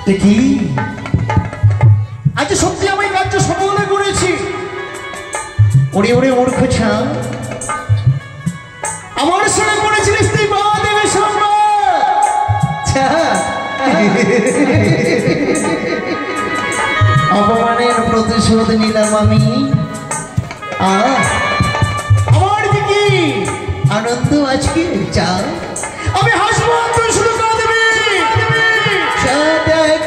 দেখি আজ সত্যি আমি কার্য সফল করেছি। ওরে ওরে মূর্খ ছাম, আমার সঙ্গে করেছিলিস তুই মহাদেবের অপমানের প্রতিশোধ নিলাম আমি। আমার দিকে আনন্দ আজকে চা, আমি হাসবো তুই শুধু কাঁদবি। দেখ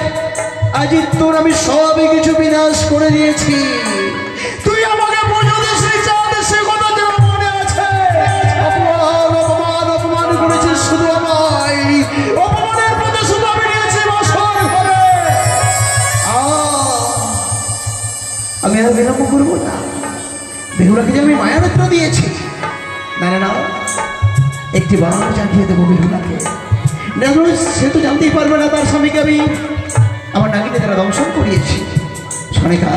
আজ তোর আমি সবই কিছু বিনাশ করে দিয়েছি। তুই আমাকে পুজো দিস সে কথা যেন মনে আছে। অপমান অপমান অপমান করেছিস শুধু আমায়, অপমানের প্রতিশোধ আমি নিয়েছি বছর ঘরে। আমি আর বিলম্ব করবো না। বেহুলাকে যে আমি মায়ারত্ন দিয়েছি, না না না, একটি বার জানিয়ে দেবো বেহুলাকে। সে তো জানতেই পারবে না তার স্বামীকে আমি আমার নাগিনে তারা দংশন করিয়েছি। সোনিকা,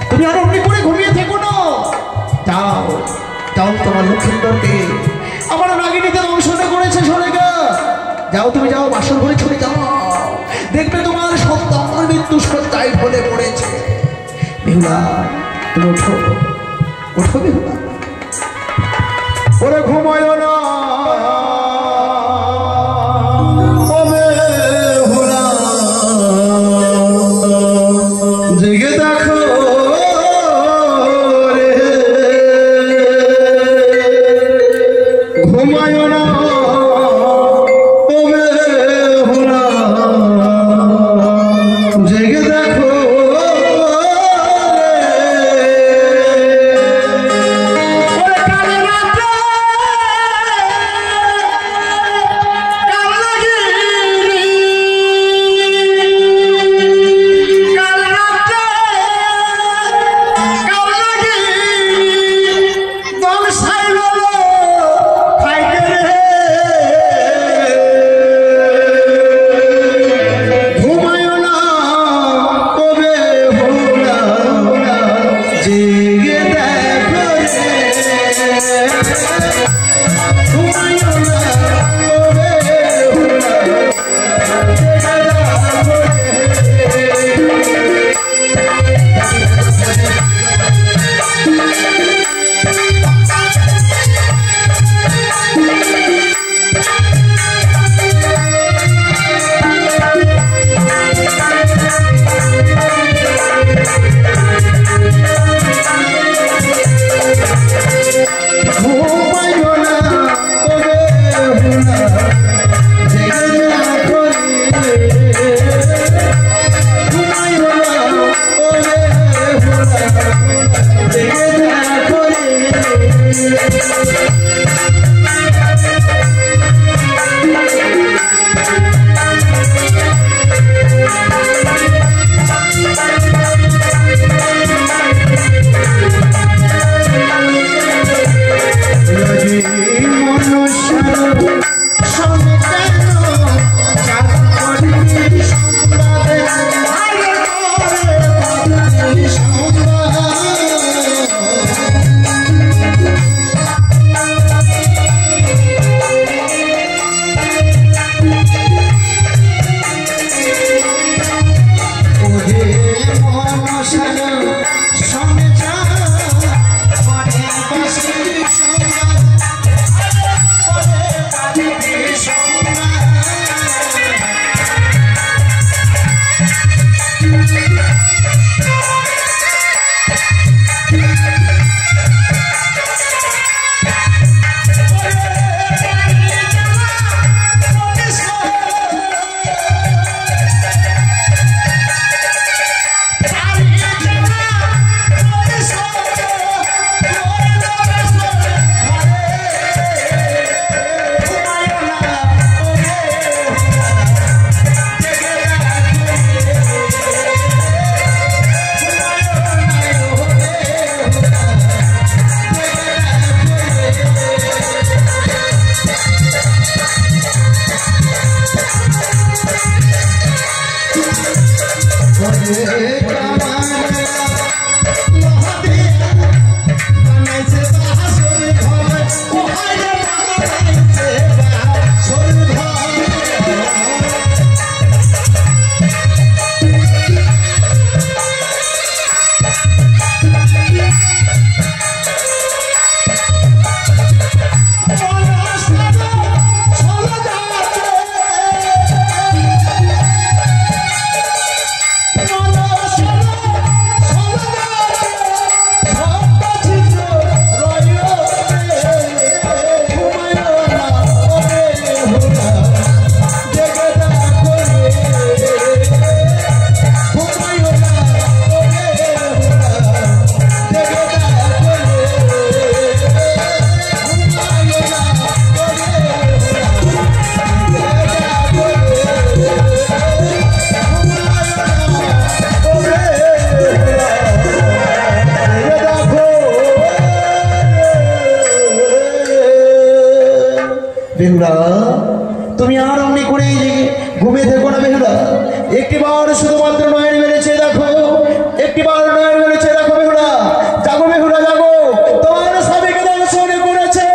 তুমি আর অমনি করে ঘুমিয়ে থেকো না। যাও যাও, তোমার লক্ষ্মীন্দরকে আমার নাগিনীতে দংশন করেছে। সোনিকা যাও, তুমি যাও, বাসর ঘরে ছুটে যাও, দেখবে তোমার সন্তান মৃত্যু সজ্জায় ঢলে পড়েছে। বেহুলা তুমি ওঠো, ওঠো বেহুলা। ওরে ঘুমায় না জেগে দেখো রে, ঘুমায় না জেগে দেখো। বেহুলা তুমি আর অমনি করে ঘুমিয়ে থেকো না বেহুলা, একটিবার শুধুমাত্র নয়ন মেলেছে দেখো, একটিবার নয়ন মেলেছে দেখো বেহুলা, জাগো বেহুলা জাগো, তোমার স্বামীকে দর্শন করেছে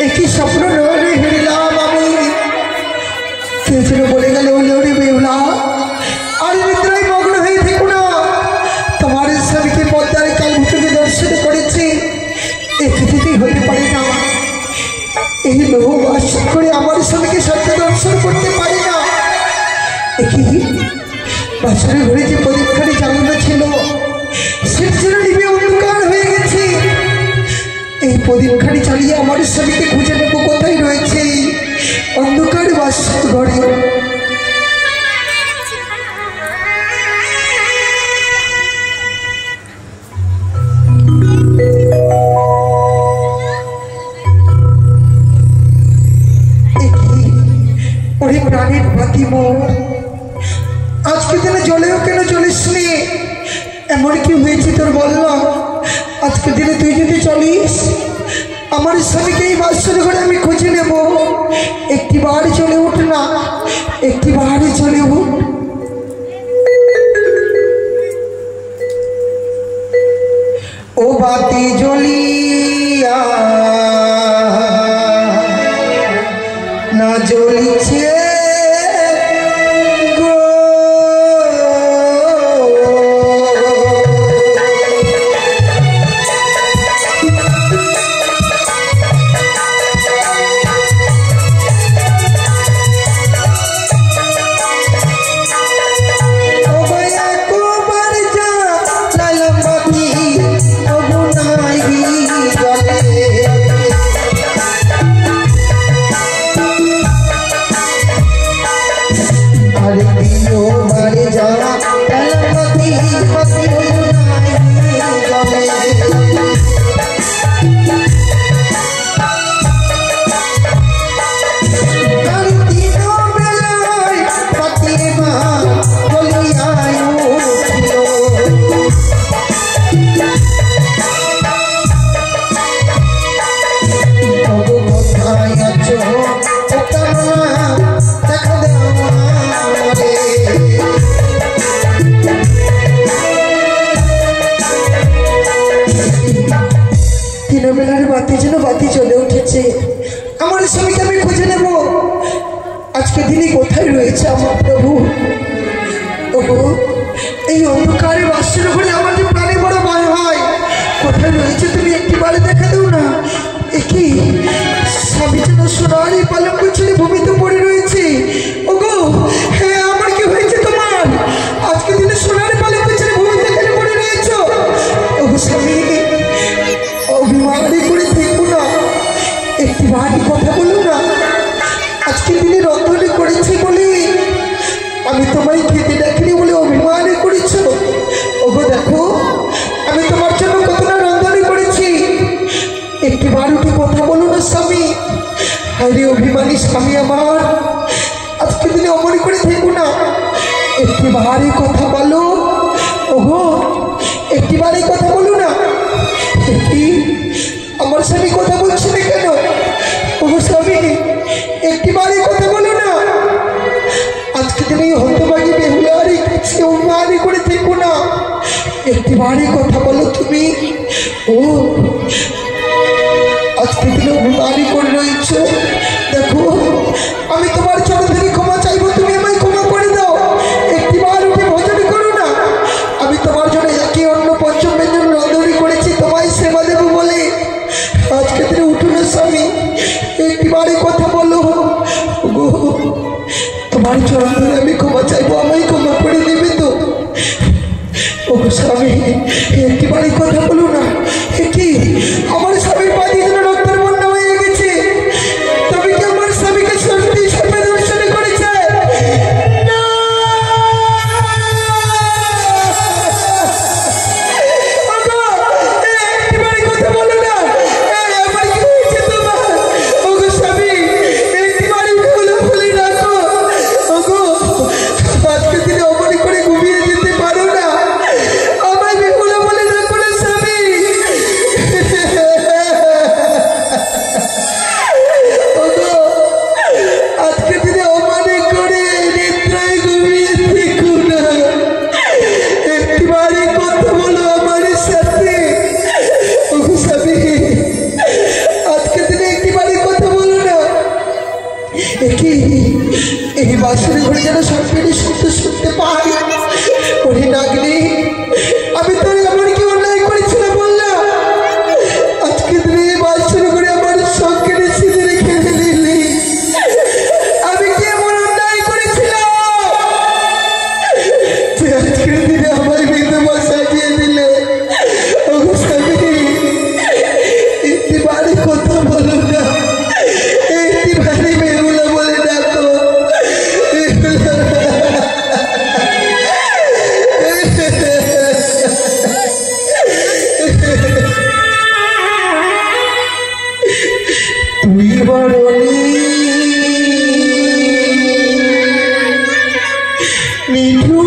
একই স্বপ্ন নয়নে হেরিলাম আমি। কে যেন বলে গেল ওরে বেহুলা আর নিদ্রায় মগ্ন হয়ে থেকো না, তোমার স্বামীকে পদ্মার কাল ভুতুকে দর্শন করেছে, এক্ষেত্রেই হতে পারে না। এই লোহ বাস করে আমার স্বামীকে সত্য দর্শন করতে পারি না। একই বাসরের ঘরে যে প্রদীপখানি জ্বালানো ছিল সেটা যেন নিভে অন্ধকার হয়ে গেছে। এই প্রদীপখানি চালিয়ে আমার স্বামীকে খুঁজে নেব কোথায় রয়েছে অন্ধকার বাসর ঘরে। ওরে প্রাণের বাতি মোর, আজকে দিনে জলেও কেন চলিস নি? এমন কি হয়েছে তোর বললাম? আজকে দিনে তুই যদি চলিস আমার স্বামীকে এই বাসর ঘরে আমি খুঁজে নেব। একটি বার চলে উঠ না, একটি বার চলে উঠ। ও বাতি জ্বলিয়া না জ্বলিছে বাতি যেন বাতি চলে উঠেছে, আমার স্বামীকে আমি খুঁজে নেব। আজকে দিনে কোথায় রয়েছে আমার প্রভু? ওগো এই অন্ধকারে বাসের ঘরে আমার যে প্রাণে বড় ভয় হয়, কোথায় রয়েছে তুমি একটিবারে দেখা দেও না। একই স্বামী যেন সোনার এই পালঙ্ক ছেড়ে ভূমিতে পড়ে রয়েছে। ওগো হ্যাঁ আমার কি হয়েছে তোমার? আজকে দিনে সোনার পালঙ্ক ছেড়ে ভূমিতে কেন পড়ে রয়েছ? ওগো স্বামী অভিমানী করে দেখো না, একটি বাড়ি কথা বলো না। আজকে দিনে রন্ধনে করেছি বলে আমি তোমায় খেতে ডাকিনি বলে অভিমানী করেছ। ওগো দেখো আমি তোমার জন্য কতটা রন্ধনে করেছি, একটি বাড়িতে কথা বলো না স্বামী। আরে অভিমানী স্বামী আমার, আজকে দিনে অমনি করে দেখো না, একটি বাড়ি কথা বলো। ওগো একটি বাড়ি কথা বলো না। আমার স্বামী কথা বলছে না কেন? ওগো স্বামী একটি বাড়ি কথা বলো না। আজকে দিনে হতভাগী বেহুলারি অভিমানী করে দেখো না, একটি বাড়ি কথা বলো তুমি। ও আজকে দিনে অভিমানী করে রয়েছ। দেখো আমি তোমার চরণ থেকে ক্ষমা চাইবো, তুমি আমায় ক্ষমা করে দাও। একটি বার উঠে ভজন করো না। আমি তোমার জন্য একই অন্য পঞ্চম ব্যঞ্জন রন্ধনী করেছি তোমায় সেবা দেবো বলে। আজকে দিনে উঠো না স্বামী, একটি বারে কথা বলো। তোমার চরণ ধরে আমি ক্ষমা চাইবো, আমায় ক্ষমা করে দেবে তো? ও স্বামী একটি বারে কথা বলো না। কি আমার স্বামীর পা দিয়ে যেন রক্তের বন্যা হয়ে গেছে। তবে কি আমার স্বামীকে সত্যি স্বামী দর্শন করেছে? না একটি বারে কথা বলো না। আমার কি হয়েছে তোমার? ওগো স্বামী একটি বারে ভুলে ভুলে রাখো। ওগো বাসরে ঘরে যেন সরকারি শুনতে পাই। ওরে নাগিনী, আমি তোর এমন কি অন্যায় করেছিলাম বললাম? আজকে তুমি বাসরে ঘরে আমার সরকারি সিঁদুর রেখে দিলি। আমি কি এমন অন্যায় করেছিলাম যে আজকের দিনে আমার বিধবা সাজিয়ে দিলে? ও স্বামী, একটি বাড়ি কথা বলো না, একটি বাড়ি বেরুলা বলে ডাকো। তুই বড়নি নিঠুর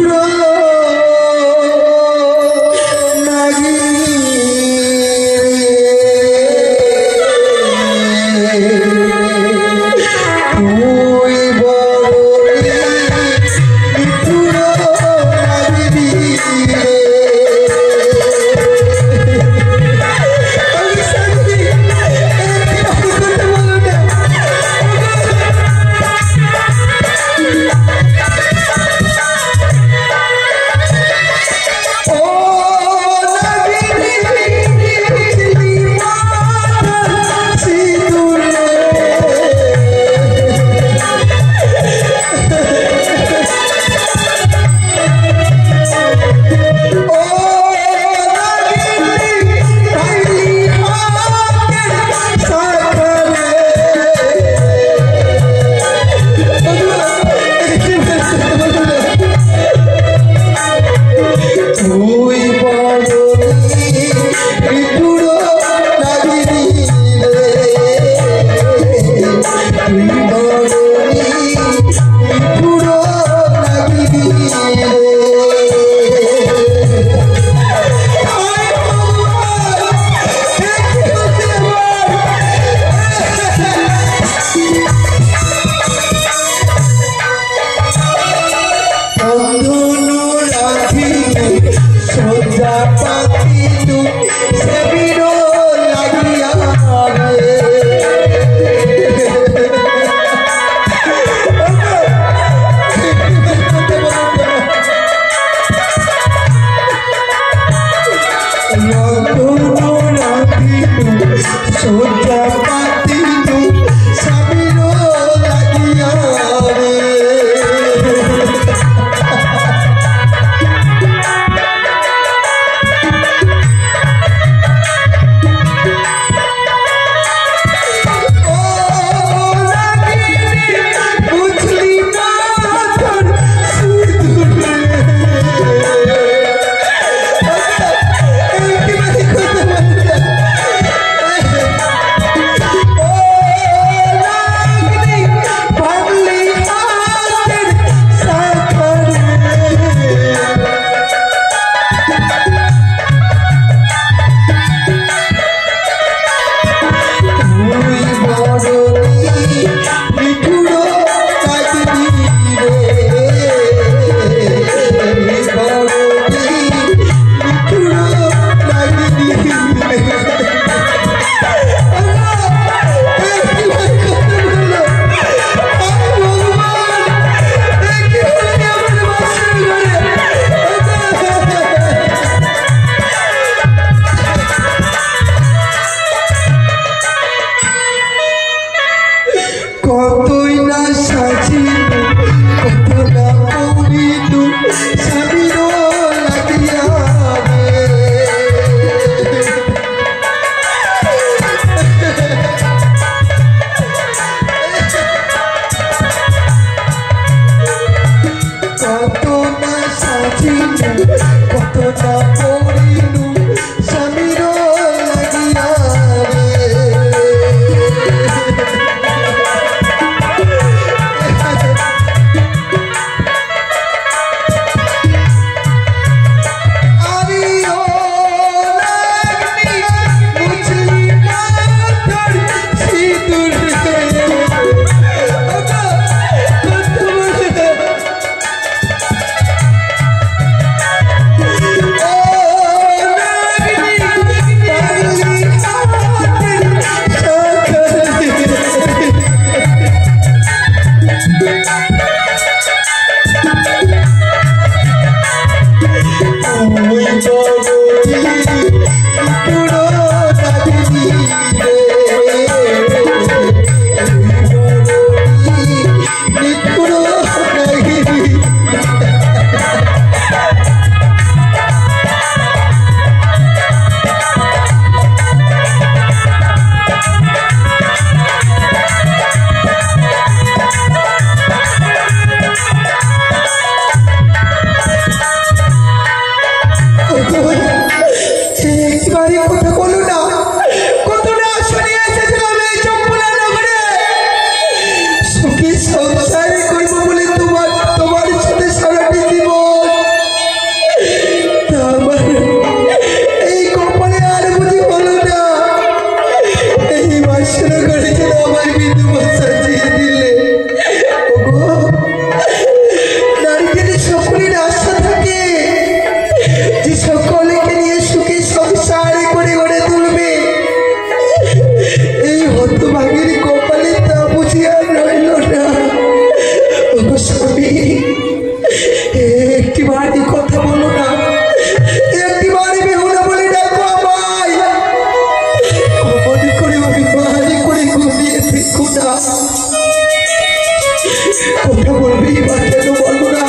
কথা বলবি বা কেন বলবো না?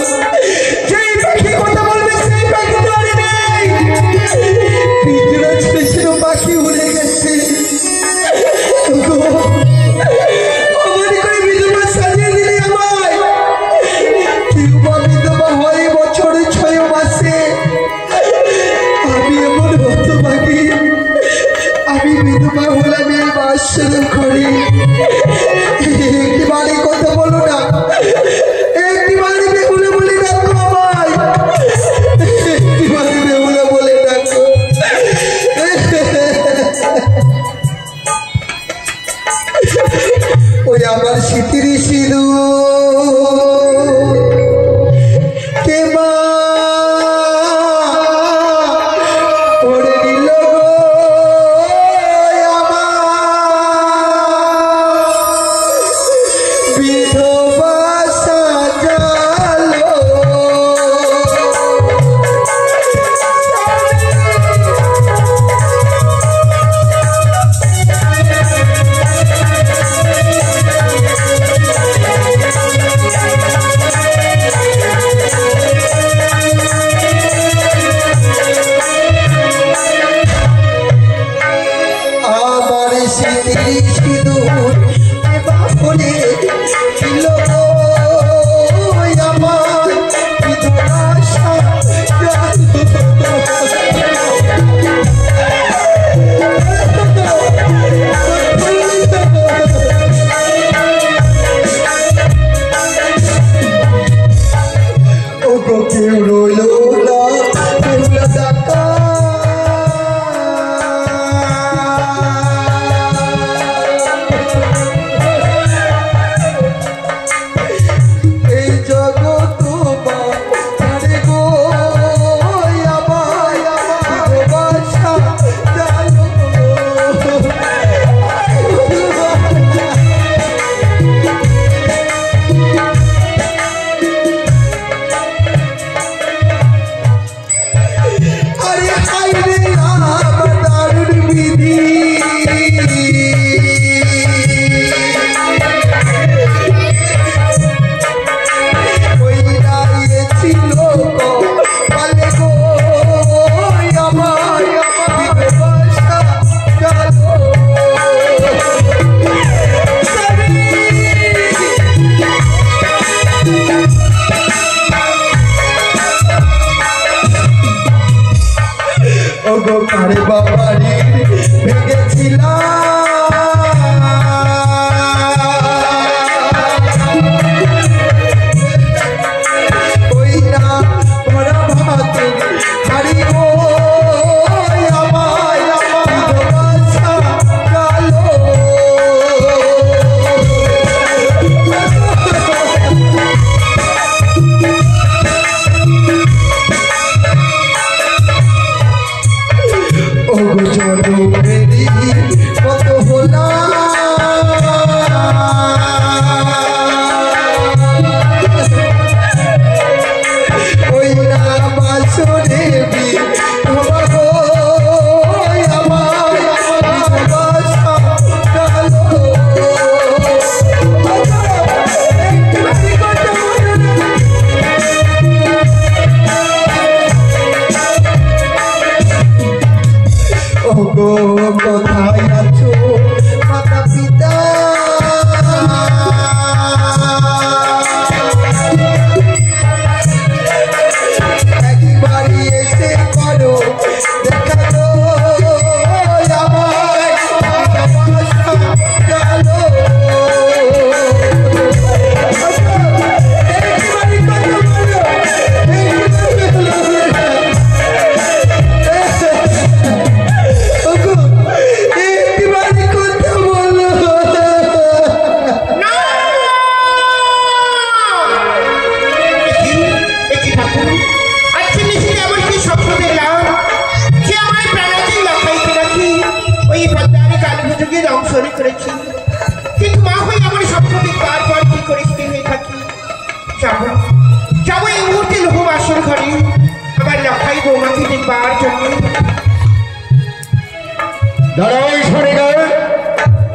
যেই পাখি কথা বলবে সেই পাখি তো আর নেই। পিঁজরা ছেড়ে ছিল পাখি উড়ে গেছে। আমার করে বিধবা সাজিয়ে দিলি আমায়। কেউ বা বিধবা হয় বছরে 6 মাসে, আমি এমন হতভাগী। আমি বিধবা হলাম এই বাসর ঘরে। একটি বাড়ি কথা বলো না, একটি বাড়ি বেহুলা বলে ডাকো আমায়, একটি বাড়ি বেহুলা বলে ডাকো। ওই আমার স্মৃতির সিঁদুর কে মা পড়ে নিল গো আমার বিধবা সাজালো। আমার স্মৃতির সিঁদুর এবা পড়ে দিল গো আমার বিধবা সাজালো। ওগো কেউ রইল না বেহুলা ডাকা। এই জগৎ মারে গো আমায় বিধবা সাজালো। আরে হাই রে আমার দারুণ বিধি। ওই দাঁড়িয়ে ছিল বলে গো আমায় বিধবা সাজালো। ওগো কারে বাবারি ভেঙেছিলাম। ওই না ভরা ভাতে হারি গো আমায় বিধবা সাজালো। ওগো জনমেরি কত হলাম। ওই না বাসরে বিধবা গো আমায় বিধবা সাজালো। ওগো কোথায় আছো মাতা পিতা? একবারই এসে করো দেখা গো আমায় বিধবা সাজালো। একবারই কথা বলো, ওগো একবারই কথা বলো। কিন্তু মা হয়ে আমার স্বপ্নকে বারবার কি করে স্থির হয়ে থাকি। যাবো যাবো এই মুহূর্তে লোহ বাসর ঘরে আমার লখাই বৌমাকে দেখবার জন্য। দাঁড়াও,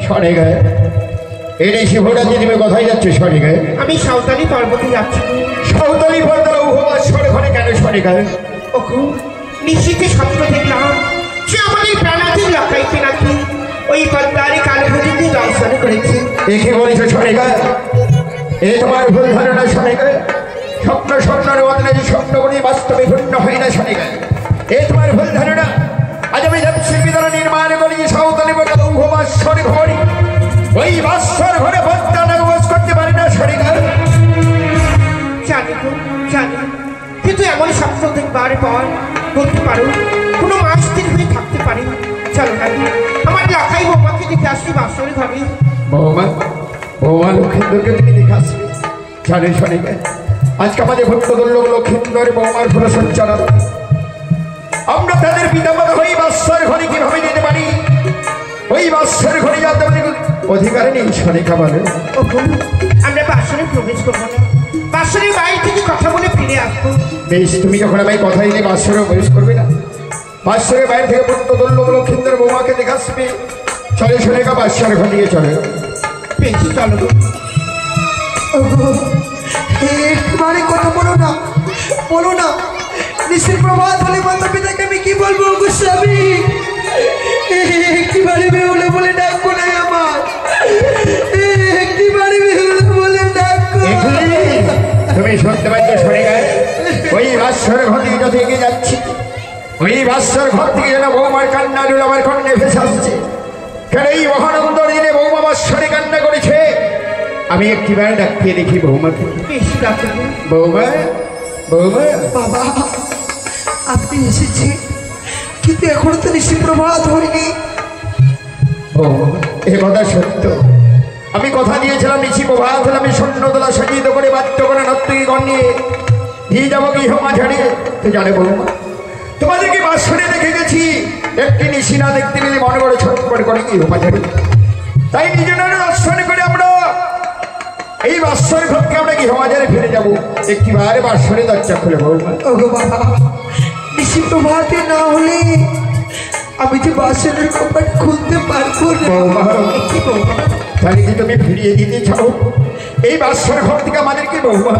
সরে গেছে এই শিবটা যে তুমি কোথায় যাচ্ছে শনিকায়? আমি সাঁওতালি পর্বতে যাচ্ছি। সাঁওতালি পর্বতে উপবাসের ঘরে কেন শনিকায়? ওগো, নিশ্চিতে স্বপ্ন দেখলাম যে আমাদের প্রাণাতির লক্ষাইতে নাকি ওই পদ্মারে কালো হরিতে দর্শন করেছে। একে বলেছে শনিকায়? এ তোমার ভুল ধারণা শনিকায়। স্বপ্নের বদলে যে স্বপ্ন করি বাস্তবে পূর্ণ হয় না শনিকায়। এ তোমার ভুল ধারণা। আজ আমি শিল্পী দ্বারা নির্মাণ করি সাঁওতালি পর্বতে উপবাসের ঘরে, ওই বাসর ঘরে পদ্মা না উপবাস করতে পারি না শনিকায়। জানি গো, জানি, কিন্তু এমন স্বপ্ন দেখবার পর বলতে পারো কোনো মাস দিন হয়ে থাকতে পারি। চলো না, আমার লখাই বৌমাকে দেখে আসছি বাসর ঘরে। বৌমা লক্ষ্মীন্দরকে তুমি দেখে আসবে? জানি শনিকায় আজকে আমাদের ভক্তদুর্লভ লক্ষ্মীন্দর বৌমার ফুলসজ্জার আমরা তাদের পিতামাতা হয়ে বাসর ঘরে কিভাবে যেতে পারি? ওই বাসর ঘরে যাতে অধিকার নেই শনিকা বলে। আমরা বাসরে প্রবেশ করবো না, বাসরের বাইরে থেকে কথা বলে ফিরে আসবো। বেশ, তুমি যখন আমায় কথা দিলে বাসরে প্রবেশ করবে না, বাসরের বাইরে থেকে ভক্তদুর্লভ লক্ষ্মীন্দর বৌমাকে দেখে আসবে। চলে শনিকা বাসর ঘর নিয়ে চলে। বেশ, চলো। একবারে কথা বলো না। নিশ্চিত প্রভাত হলে মাতা পিতাকে আমি কি বলবো গোস্বামী? একটিবারে বেহুলা বলে ডাকবো না আমার, একটিবারে বেহুলা বলে ডাকবো। তুমি শুনতে পাচ্ছ শনিকায়? ওই বাসর ঘর থেকে যত এগিয়ে যাচ্ছি, ওই বাসর ঘর থেকে যেন বৌমার কান্না ডুল আমার কন্যে ভেসে আসছে। কেন এই মহানন্দ দিনে বৌমা বাসরে কান্না করেছে। আমি একটিবার ডাকিয়ে দেখি বৌমাকে। বৌমা বাবা, আপনি এসেছেন, কিন্তু এখনো তো নিশ্চিত প্রভাত হয়নি। এ কথা সত্য। আমি কথা দিয়েছিলাম নিশি প্রভাত হলে আমি সৈন্যদলা সজ্জিত করে বাধ্য করে নর্তকী গণ নিয়ে দিয়ে যাবো গৃহ মাঝারে। তো জানে বৌমা, তোমাদেরকে বাসরে দেখে গেছি, একটি নিশি না দেখতে পেলে মনে করে ছটফট করে গৃহ মাঝারে। তাই নিজেদের দর্শন করে আমরা এই বাসর ঘরকে আমরা গৃহ মাঝারে ফিরে যাবো। একটিবারে বাসরে দরজা খুলে বৌমা। ওগো বাবা, নিশি প্রভাতে না হলে আমি যে বাসনের কপাট খুলতে পারবো না। বৌমা, তাহলে কি তুমি ফিরিয়ে দিতে চাও এই বাসর ঘর থেকে আমাদেরকে? বৌমা,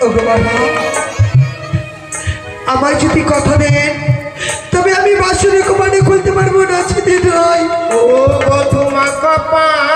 ওগো বাবা, আমার যদি কথা দেন তবে আমি বাসনের কপাটে খুলতে পারবো না। যদি নয়, ও গো তোমার কপাট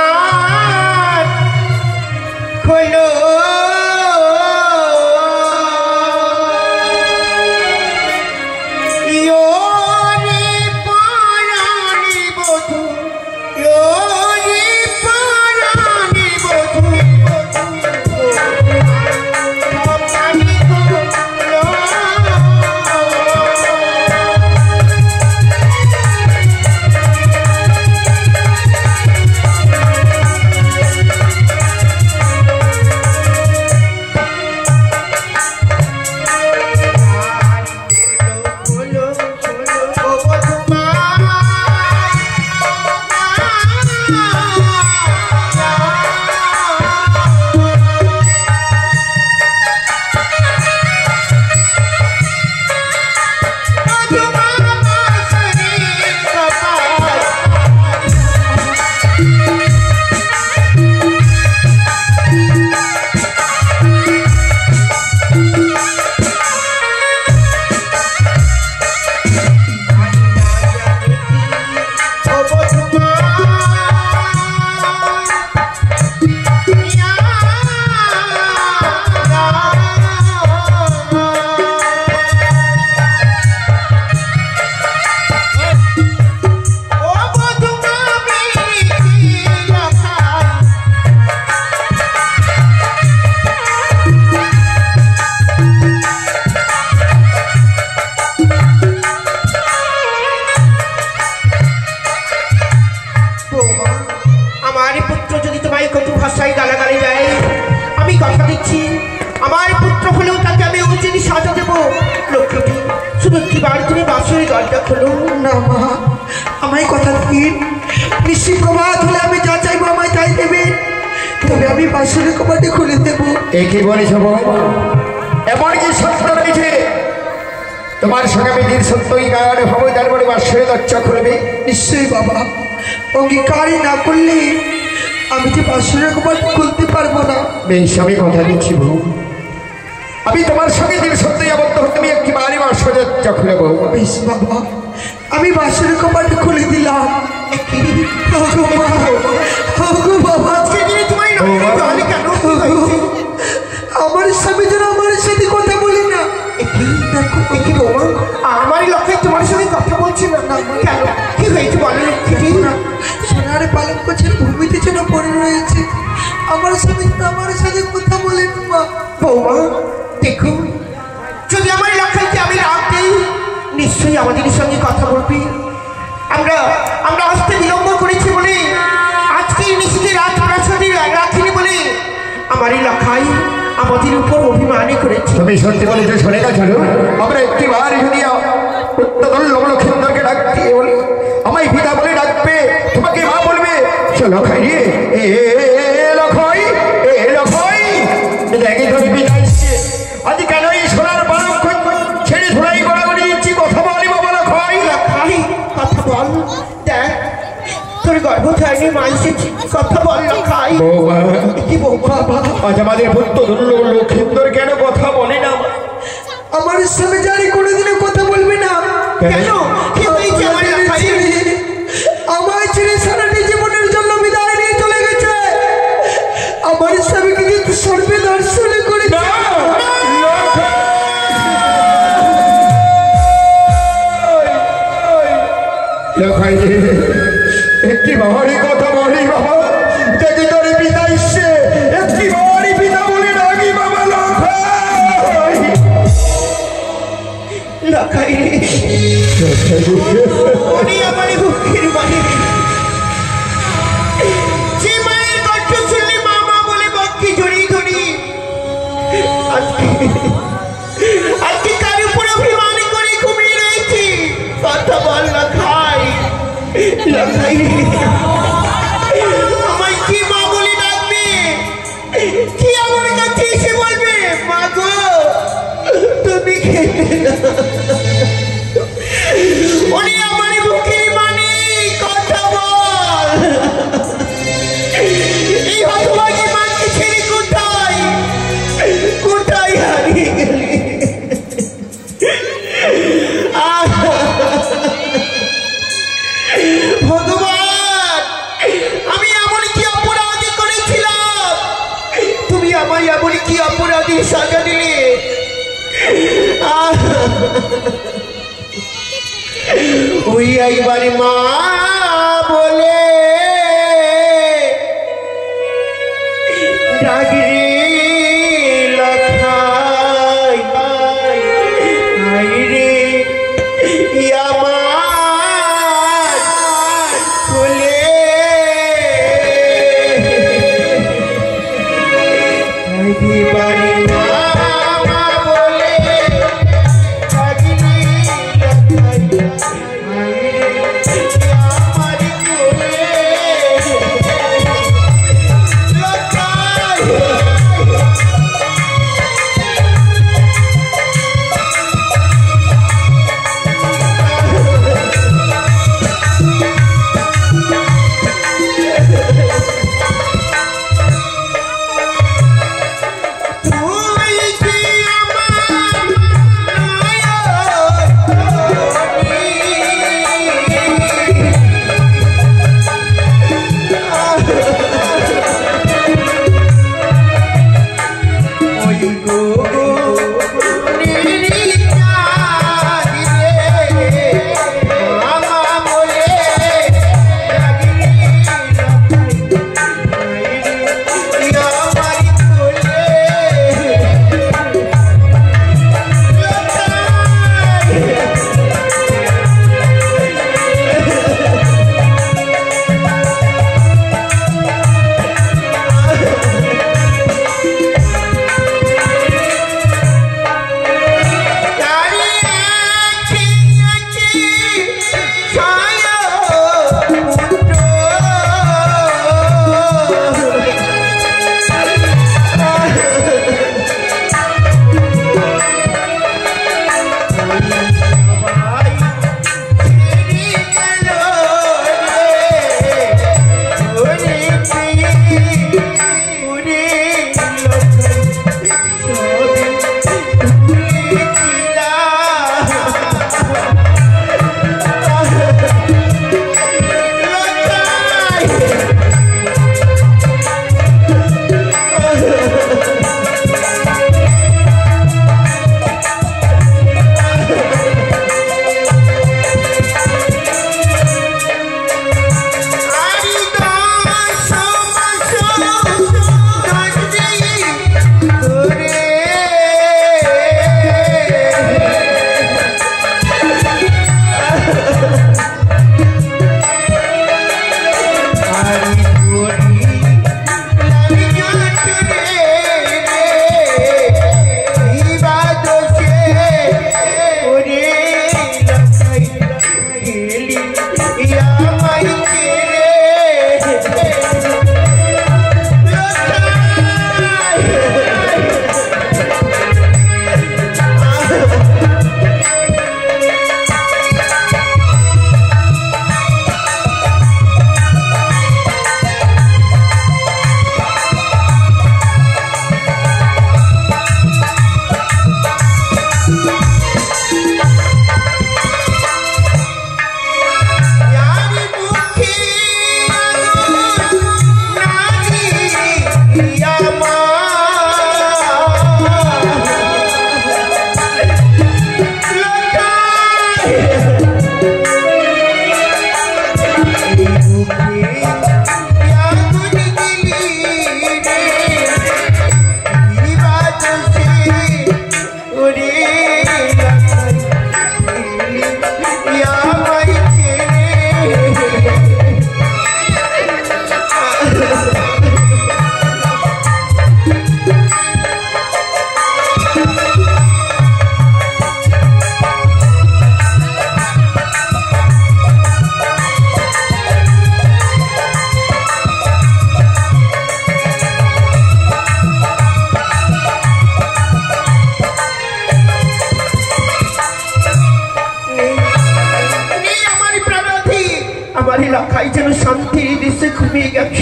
খোলো, না মা, আমায় কথা দিন, নিশ্চিত প্রভাত হলে আমি যা চাইবো আমায় তাই দেবেন, তবে আমি বাসনের কপাটে খুলে দেবো। কি বলিস এমন কি সত্য রয়েছে তোমার সঙ্গে আমি দিন সত্যই গায়ে হবো, তারপরে বাসরে দরজা খুলবে? নিশ্চয়ই বাবা, অঙ্গীকারই না করলে আমি যে বাসনের কপাট খুলতে পারবো না। বেশ, আমি কথা দিচ্ছি বউ, আমি তোমার সঙ্গে দিন সত্যি আবদ্ধ হতে আমি একটিবারই বাসনের খুলে বউ। বেশ বাবা, আমি বাসনের কপাট খুলে দিলাম। ওগো মা, ওগো বাবা, আজকে দিনে তোমায় না জানি কেন কি হয়েছে? আমার স্বামী যেন আমার সাথে কথা বলি না। দেখো কি বৌমা, আমারই লক্ষ্যে তোমার সঙ্গে কথা বলছি না। কেন কি হয়েছে বলো লক্ষ্মীটি? সোনার পালঙ্ক ছেড়ে ভূমিতে যেন পড়ে রয়েছে, আমার স্বামী যেন আমার সাথে কথা বলে না। মা, বৌমা দেখো, যদি আমার লক্ষ্যকে আমি রাগ দিই, নিশ্চয়ই আমাদের সঙ্গে কথা বলবি। আমরা আসতে বিলম্ব করেছি বলে, আজকে নিশ্চিত রাজপ্রাসাদে রাখিনি বলে আমারই লক্ষ্যাই আমাদের উপর অভিমানী করেছে। তুমি সত্যি বলেছো, শুনে গেছো, আমরা একটিবার যদি উত্তদল লবলক্ষেন্দ্রকে ডাকতে বলি, আমায় পিতা বলে ডাকবে, তোমাকে মা বলবে। চলো খাই রে, এ লক্ষই, এ লক্ষই, দেখে ধরে পিতা এসছে। আজ কেন এই সোনার পালঙ্ক ছেড়ে ধরাই গড়াগড়ি দিচ্ছি? কথা বলি বাবা লক্ষই। লক্ষ্যাই কথা বল, দেখ তোর গর্ভ থাইনি মাইসে কথা বল লক্ষ্যাই। কি বৌমা, আজ আমাদের পুত্র লক্ষেন্দ্র কেন কথা বলে না? আমার স্বামী জানি কোনোদিনও কথা বলবে না। কেন কি হয়েছে আমার লক্ষ্যাই? আমার ছেড়ে সারাটি জীবনের জন্য বিদায় নিয়ে চলে গেছে। আমার স্বামীকে কিন্তু সর্বে দর্শন করেছে। লক্ষই রে, একটি বাবারই কথা বলি বাবা, দেখে তোর পিতা এসছে, একটি বাবারই পিতা বলে ডাকি বাবা লক্ষই। লক্ষ্যাই ওরে আমার বুকের বাড়ি, যে মায়ের কণ্ঠ শুনলে মা মা বলে বককে জড়িয়ে ধরি, আজকে কার উপর অভিমান করে ঘুমিয়ে রয়েছি? কথা বল লক্ষ্যাই। লক্ষ্যাই আমায় কি মা বলে ডাকবে? কি আমার কাছে এসে বলবে? মা গো তুমি ওরে আমার বুকের মানে কথা বল। এই হতভাগী মাকে ছেড়ে কোথায় কোথায় হারিয়ে গেলি? ভগবান, আমি এমন কি অপরাধী করেছিলাম? তুমি আমায় এমন কি অপরাধী সাজা দিলে? ওই একবার মা বলে ডাকরে লক্ষ্যাই, রে আমার কোলে বাড়ি মা বলে ডাকরে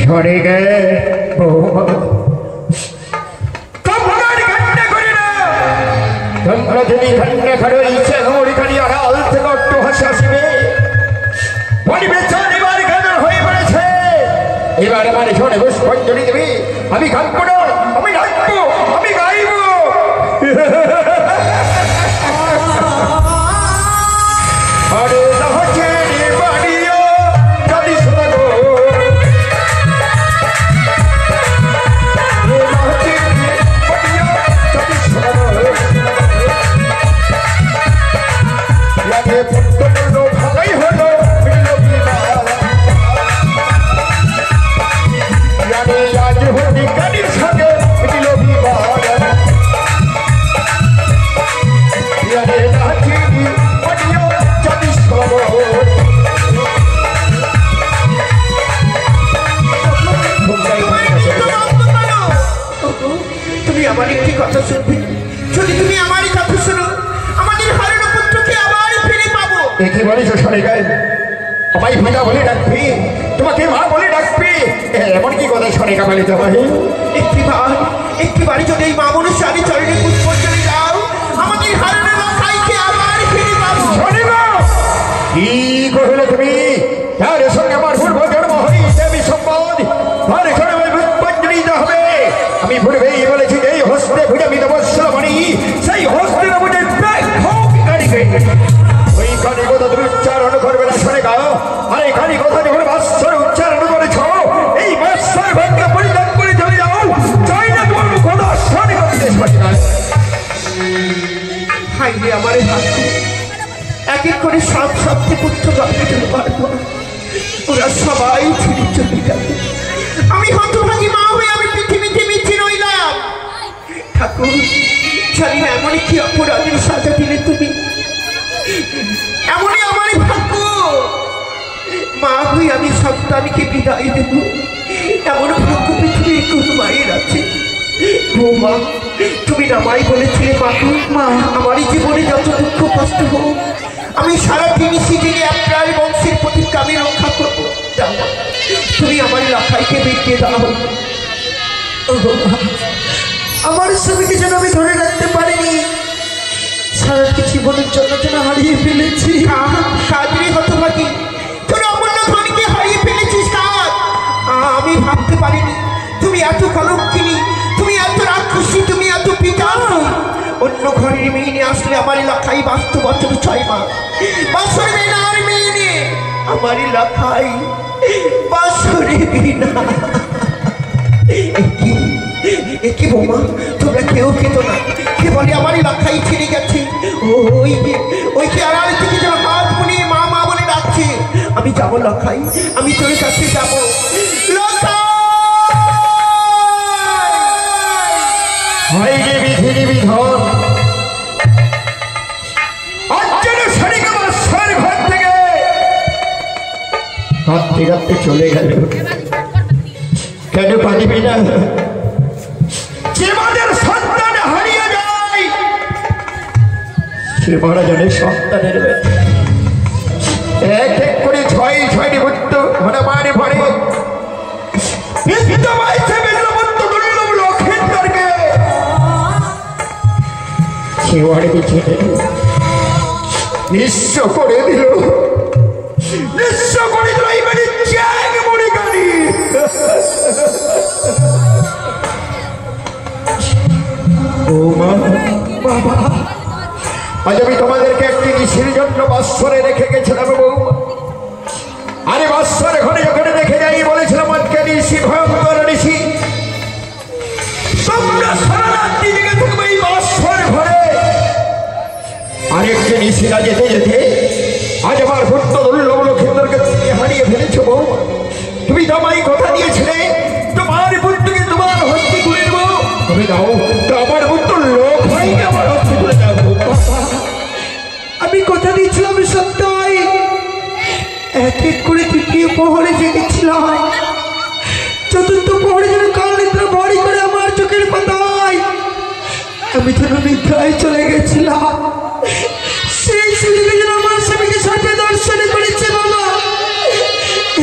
সরে গে এবার আমার শোনে পুষ্পাঞ্জলি দেবী আমি কাঁদবো না আমি নাচবো আমি গাইব আরে কি বলেছো সরে গায়ে আমায় পিতা বলে ডাকবি তোমাকে মা বলে ডাকবি এমন কি কথা সরে গা বলে তোমায় একটিবারই যদি এই মা মনুষ্যানি চরণে পুষ্পাঞ্জলি দাও আমাদের হারানো লখাইকে আবার ফিরে পাবো সরে গা কি কহিলে তুমি তার সঙ্গে আমার পূর্ব জন্ম হই দেবী সম্পদ তার এখানে পুষ্পাঞ্জলি দিতে হবে আমি পূর্বেই বলেছি যে এই হস্তে ভুজে আমি দেবস্বরমণি সেই হস্তে বুঝে গাড়িকে ওই খানি কথা তুমি উচ্চারণ করবে না শোনে গা আর এই খানি কথা যখন বাৎসর উচ্চারণ করেছ এই বাৎসর ভাগ্য পরিত্যাগ করে চলে যাও চাই না তোমার মুখ দর্শন করতে হাইলে আমার এক এক করে সব সত্যি পুত্র গল্পে চলে পারবো ওরা সবাই ছিঁড়ে চলে গেল আমি হতভাগী মা হয়ে আমি পৃথিবীতে বেঁচে রইলাম ঠাকুর জানি না এমনই কি অপরাধের সাজা দিলে তুমি এমনই আমারই ভাগ্য মা হয়ে আমি সন্তানকে বিদায় দেব এমন ভাগ্য পৃথিবীর কোন মায়ের আছে বৌমা তুমি নামাই বলেছিলে মা আমার জীবনে যত দুঃখ কষ্ট হোক আমি সারাদিন সিজনে আপনার বংশের প্রতিজ্ঞা আমি রক্ষা করবো তুমি আমার লাখাইকে বেঁকে দাও আমার স্বামীকে যেন আমি ধরে রাখতে পারিনি সারাটি জীবনের জন্য যেন হারিয়ে ফেলেছি কাজরি হতভাগী তোর অমূল্য ধনকে হারিয়ে ফেলেছিস কাজ আমি ভাবতে পারিনি তুমি এত কলঙ্কিনী তুমি এত রাক্ষসী তুমি এত পিতাস অন্য ঘরের মেয়ে নিয়ে আসলে আমার এলাকায় বাস্তব বছর 6 মাস বছর মেয়ে আর মেয়ে নিয়ে আমার এলাকায় বছরে বিনা কি বৌমা তোমরা কেউ খেত না কে বলে আমার এলাকায় ছিঁড়ে গেছে ওই কি আড়াল থেকে যেন হাত বুলিয়ে মা মা বলে ডাকছে আমি যাবো লখাই আমি তোর কাছে যাবো কাঁদতে কাঁদতে চলে গেল কেন পারিবি না যে মাদের সন্তান হারিয়ে যায় সে মারা জানে সন্তানের এক এক করে 6টি পুত্র ঘরে মারে ভরে নিঃস্ব করে দিল নিঃস্ব করে দিল এই মানে চ্যাং মরে গাড়ি বাবা, আজ আমি তোমাদেরকে একটি ঋষির জন্য বাৎসরে রেখে গেছিলাম বৌমা। আরে বাৎসর ঘরে যখন রেখে যাই বলেছিলাম আজকে ঋষি ভয়ঙ্কর ঋষি, তোমরা সারা রাত্রি জেগে থাকবে এই বাৎসর ঘরে। আরেকটি ঋষিরা যেতে যেতে আজ আমার ভক্ত দুর্লভ লক্ষ্মীদেরকে তুমি হারিয়ে ফেলেছো বৌমা। তুমি তো আমায় কথা দিয়েছিলে তোমার পুত্রকে তোমার হস্তে তুলে দেবো, তুমি দাও তো আমার পুত্র লোক ভাইকে আমার হস্তে তুলে দাও। আমি কথা দিয়েছিলাম সত্যই, এক এক করে তৃতীয় প্রহরে জেগেছিলাম, চতুর্থ প্রহরে যেন কাল নিদ্রা ভরি করে আমার চোখের পাতায় আমি যেন নিদ্রায় চলে গেছিলাম। সেই সুযোগে যেন আমার স্বামীকে সাথে দর্শনে করেছে বাবা।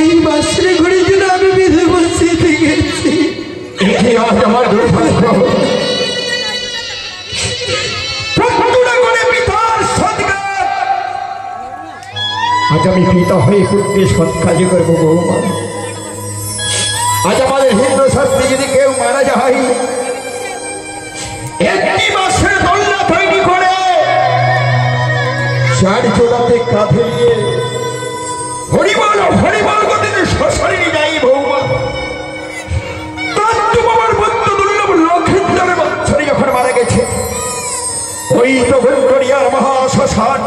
এই বাসরে ঘুরে যেন আমি বেঁধে বসিয়ে গেছি। আজ আমার দুর্ভাগ্য, আজ আমি পিতা হয়ে পুত্রের সৎ কাজ করবো বৌমা। আজ আমাদের হিন্দু শাস্ত্রে যদি কেউ মারা যায় একটি মাসের দোলনা তৈরি করে চার চোলাতে কাঁধে নিয়ে হরিবল হরিবল গতিতে শ্মশানে নিয়ে যাই বৌমা। তার তো বাবার বন্ধ দুর্লভ লক্ষ্মীন্দরের বাচ্চারি যখন মারা গেছে, ওই তো গুন্ডরিয়ার মহাশ্মশান,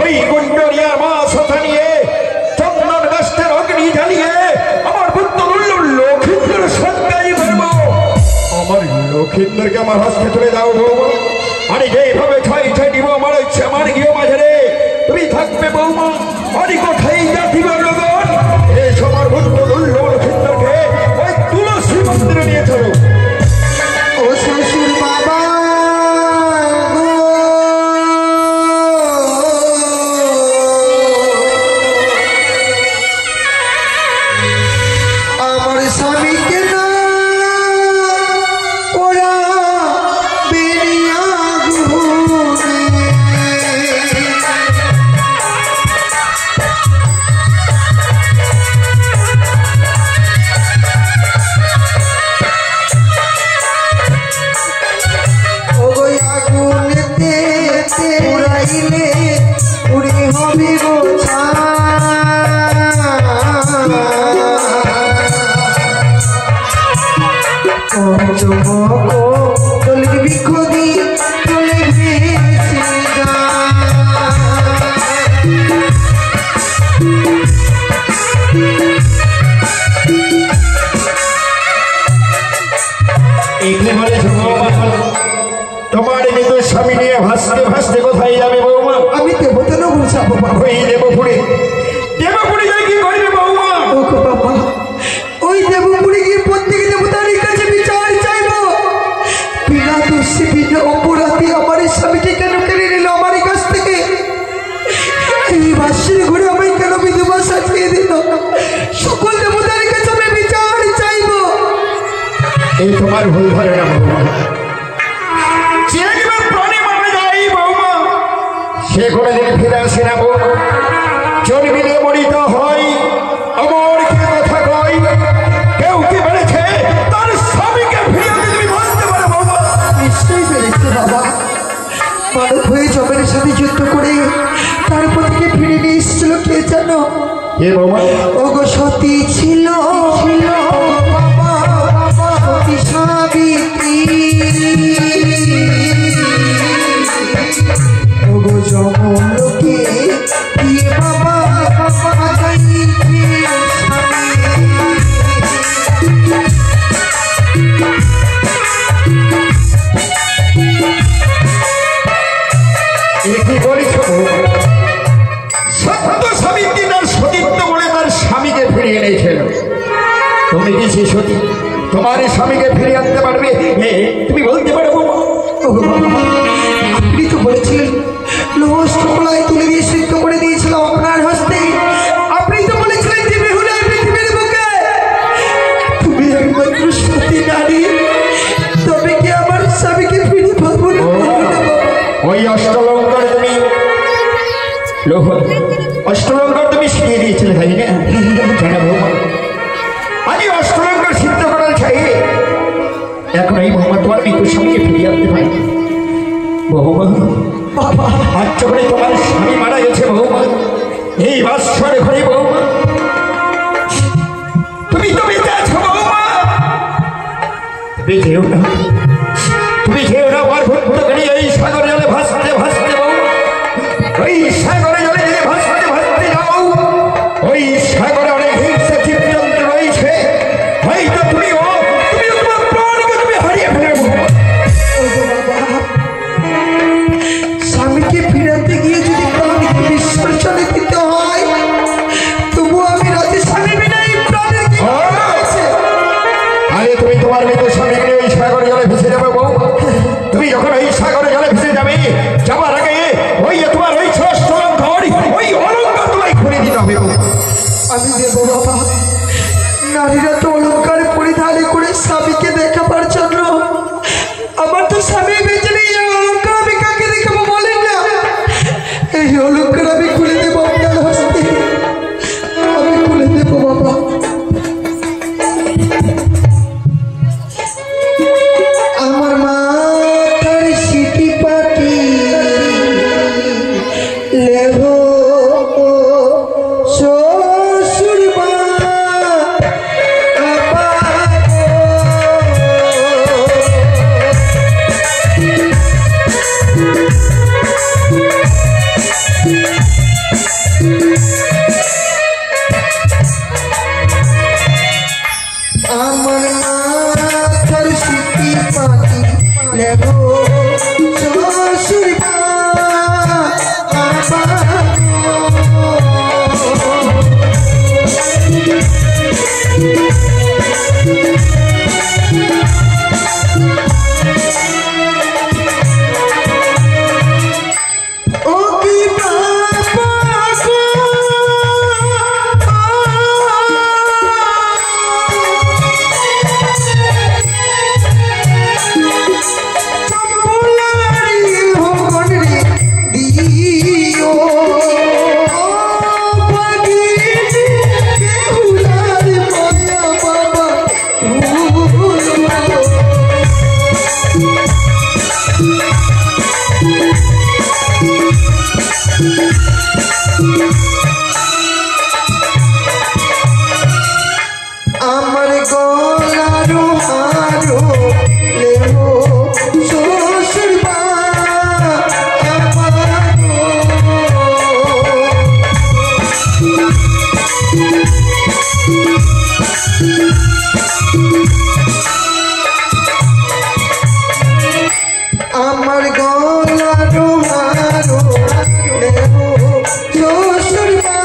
ওই গুন্ডরিয়ার মহাশ্মশান নিয়ে চন্দন গাছের অগ্নি জ্বালিয়ে আমার পুত্র দুর্লভ লক্ষ্মীন্দর সৎকারী করবো। আমার লক্ষ্মীন্দরকে আমার হস্তে তুলে দাও বৌমা। আরে যেভাবে ছয় ছয় দিব আমার হচ্ছে আমার গিয়ে মাঝে তুমি থাকবে বৌমা। আরে কোথায় জাতিব লগন এই সবার পুত্র দুর্লভ লক্ষ্মীন্দরকে ওই তুলসী মন্দিরে নিয়ে চলো। ও শ্বশুর বাবা, আমার স্বামীকে না ওরা বেরিয়া তোমার মৃত স্বামী নিয়ে ভাসতে ভাসতে কোথায় যাবে বৌমা? আমি দেবতানো বুঝাবো বাবা। ওই দেবপুরে দেবপুরে যাই কি করবে বৌমা? ও বাবা, ওই দেবপুরে গিয়ে প্রত্যেক দেবতার কাছে বিচার চাইবো। বিনা দোষে বিনা অপরাধী আমার স্বামীকে কেন কেড়ে নিল আমার কাছ থেকে? এই বাসের ঘুরে আমায় কেন বিধবা সাজিয়ে দিল? সকল দেবতার কাছে আমি বিচার চাইবো। এই তোমার ভুল ধারণা বৌমা। যে একবার প্রাণী মারা যায় বৌমা সে কোনোদিন ফিরে আসে না বৌমা। জন্মিলে মরিত হয় আমার কি কথা কয়, কেউ কি বলেছে তার স্বামীকে ফিরে আনতে তুমি বলতে পারো বৌমা? নিশ্চয়ই পেরেছে বাবা। মানব হয়ে জমের সাথে যুদ্ধ করে তারপর থেকে ফিরে নিয়ে এসেছিল কে জানো? এ বৌমা ওগো সতী ছিল বাবা, সতী সাবিত্রী। ওগো জমলোকে দিয়ে বাবা যাইতে কি বলিস সত্য সাবিত্রী তার সতীত্ব বলে তার স্বামীকে ফিরিয়ে এনেছিল। তুমি কি সে সতী তোমার স্বামীকে ফিরিয়ে আনতে পারবে? তুমি বলতে পারো বৌমা? আপনি তো বলেছিলেন লোহস্তলায় তুলে দিয়ে সিদ্ধ করে দিয়েছিল আপনার হস্তে। আপনি তো বলেছিলেন যে বেহুলা পৃথিবীর বুকে তুমি একমাত্র সতী নারী, তবে কি আমার স্বামীকে ফিরে পাবো না? ওই অষ্টলঙ্কার তুমি অষ্টলঙ্কার তুমি শিখিয়ে দিয়েছিলে তাই না? জানা বৌমা আজ অষ্টলঙ্কার সিদ্ধ করার চাই এখন এই বৌমা তোমার মৃত্যুর স্বামীকে ফিরিয়ে আনতে পারি। বৌমা আজ যখন তোমার স্বামী মারা গেছে বৌমা, এই বাসরে ঘরে বৌমা তুমি তো বেঁচে আছো বৌমা। তুমি যেও না, তুমি যেও না গর্ভত্ব করে এই সাগর জলে ভাসতে ভাসতে বৌমা, ওই সাগরে জলে যদি ভাসতে ভাসতে যাও, ওই সাগরে অনেক হিংসা জীবজন্তু রয়েছে, হয়তো তুমিও তোমার প্রাণকে তুমি হারিয়ে ফেলবে। স্বামীকে ফিরাতে গিয়ে যদি প্রাণকে বিসর্জনে দিতে হয়, তবু আমি রাতে স্বামী বিনা এই প্রাণের কি হয়েছে? আরে তুমি তোমার মৃত স্বামীকে ওই সাগরে জলে ভেসে যাবে বউ। তুমি যখন ওই সাগরে জলে ভেসে যাবে, যাবার আগে ওই তোমার ওই ষষ্ঠ অলঙ্কার, ওই অলঙ্কার তোমায় খুলে দিতে হবে। আমি দেবো বাবা। নারীরা তো অলঙ্কার পরিধান করে স্বামীকে দেখাবার জন্য, আমার তো স্বামী বেঁচে নেই, এই অলঙ্কার আমি কাকে দেখাবো বলেন না? এই অলঙ্কার আমি খুলে দেবো আপনার হস্তে, আমি খুলে দেবো বাবা। আমার মাথার সিটি পাটি লেভো শ্বশুর মা আমার মাথার সিটি পাটি লেভো শ্বশুর মা ও কি বাবা গো, চম্পলারি ভগন রে দিও পাগিনি বেহুলার মায়া বাবা ভুলো। আমার গলারো হারো লেবো শ্বশুর মা আমার গলারো হারো লেবো শ্বশুর মা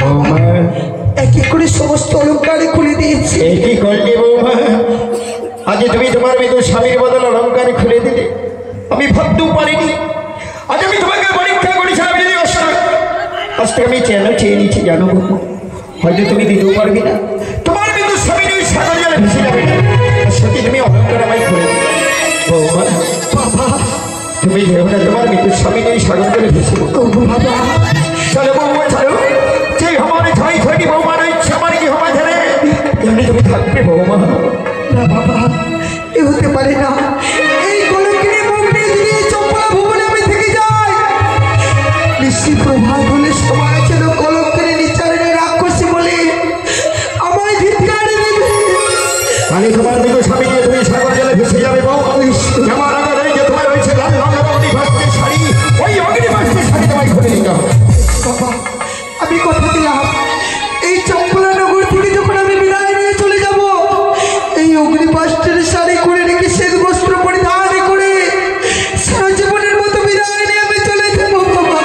বৌমা একই করে সমস্ত অলঙ্কারে খুলে দিয়েছি। কি করলি বৌমা? আজ তুমি তোমার মৃত স্বামীর বদল অলঙ্কার খুলে দিলে, আমি ভাবতেও পারিনি। আজ আমি তোমাকে পরীক্ষা করেছিলাম যদি আজ থেকে আমি চেন চেয়ে নিচ্ছি জানো বৌমা, হয়তো তুমি দিতেও পারবি না। তোমার মৃত স্বামীর ওই সাগর জলে ভেসে যাবে না, সত্যি তুমি অলঙ্কার আমায় খুলে দিলে বৌমা। বাবা তুমি যেও না, তোমার মৃত স্বামীর ওই সাগর জলে ভেসে বাবা। চলো বৌমা চলো, যে হমারে ছয় ছয়টি বৌমার ইচ্ছা আমার কি হমা ধরে এমনি তুমি থাকবে বৌমা। না বাবা, এ হতে পারে না। এই কলঙ্কিনী মুখ নিয়ে যদি এই চম্পলা ভুবনে আমি থেকে যাই, নিশ্চিত প্রভাত হলে সবাই যেন কলঙ্কিনী নিচারিণী রাক্ষসী বলে আমায় ধিক্কার দেবে। আমি তোমার মৃত স্বামীকে তুমি সাগর জলে ভেসে যাবে বৌমা। আমার আগে যে তোমার রয়েছে লাল রঙের অগ্নিভাস্তির শাড়ি, ওই অগ্নিভাস্তির শাড়ি তোমায় খুলে নিতে হবে। বাবা আমি কথা দিলাম, এই চম্পলা নগর থেকে যখন আমি বিদায় নিয়ে চলে যাব, এই অগ্নিপাস্টের শাড়ি করে রেখে শ্বেত বস্ত্র পরিধান করে সারা জীবনের মতো বিদায় নিয়ে আমি চলে যাব বাবা।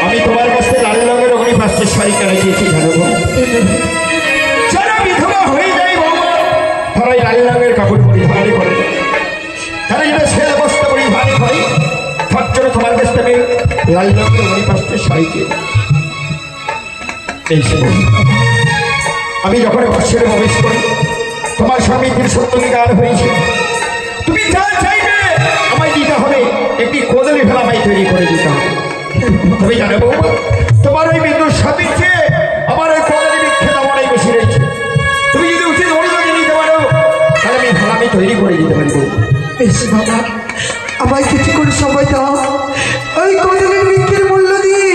আমি তোমার কাছে লাল রঙের অগ্নিভাস্তির শাড়ি কেনা চেয়েছি জানো বৌমা? যারা বিধবা হয়ে যায় বৌমা, তারাই লাল রঙের কাপড় পরিধান করে, তারা যেটা শ্বেত বস্ত্র পরিধান করে, তার জন্য তোমার কাছ থেকে লাল রঙের অগ্নিভাস্তির শাড়ি চেয়ে আমি যখন বর্ষের প্রবেশ করি, তোমার স্বামীর সত্যি গান হয়েছে, তুমি যা চাইবে আমায় দিতে হবে। একটি কোদলি ভেলা আমায় তৈরি তবে জানে বৌমা, তোমার ওই বিদ্যুৎ স্বামীর চেয়ে আমার ওই কদলি বিক্ষেপ আমারই বেশি রয়েছে। তুমি যদি উচিত অনুমতি নিতে পারো তাহলে আমি তৈরি করে দিতে পারি বৌমা। বেশ বাবা, আমায় কিছুক্ষণ সময় দাও। ওই কদলের বৃক্ষের মূল্য দিয়ে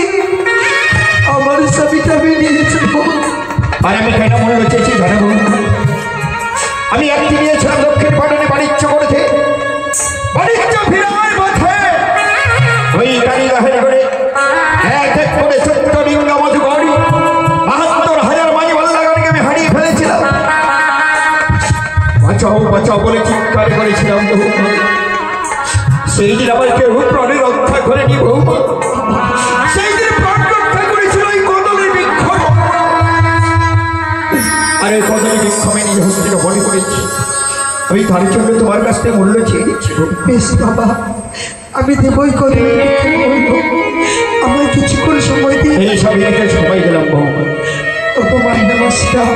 আমার স্বামীটা আমি নিয়ে যাবো। আর আমি কেন মূল্য চেয়েছি জানে বৌমা? আমি একটি নিয়েছিলাম দক্ষিণ পাটনে বাণিজ্য করেছে, বাণিজ্য ফিরার পথে ওই গাড়ি গাড়ি করে এক এক করে 14 ডিঙ্গা মধুগড়ি ৭২,০০০ মাঝি ভালো লাগানকে আমি হারিয়ে ফেলেছিলাম। বাঁচাও বাঁচাও বলে চিৎকার করেছিলাম বৌমা। সেই দিন আমার কেউ প্রাণে রক্ষা করেনি বৌমা। সেই দিন প্রাণ রক্ষা করেছিল ওই কদলের বৃক্ষ। আর ওই কদলের বৃক্ষ আমি নিজে হস্তিকে মনে করেছি। আমি তার জন্য তোমার কাছ থেকে মূল্য চেয়ে নিচ্ছি। বেশ বাবা, আমি দেবই কদলের বৃক্ষের মূল্য। আমায় কিছুক্ষণ সময় দিয়ে এই সব সময় দিলাম বৌমা। তোমার নমস্কার।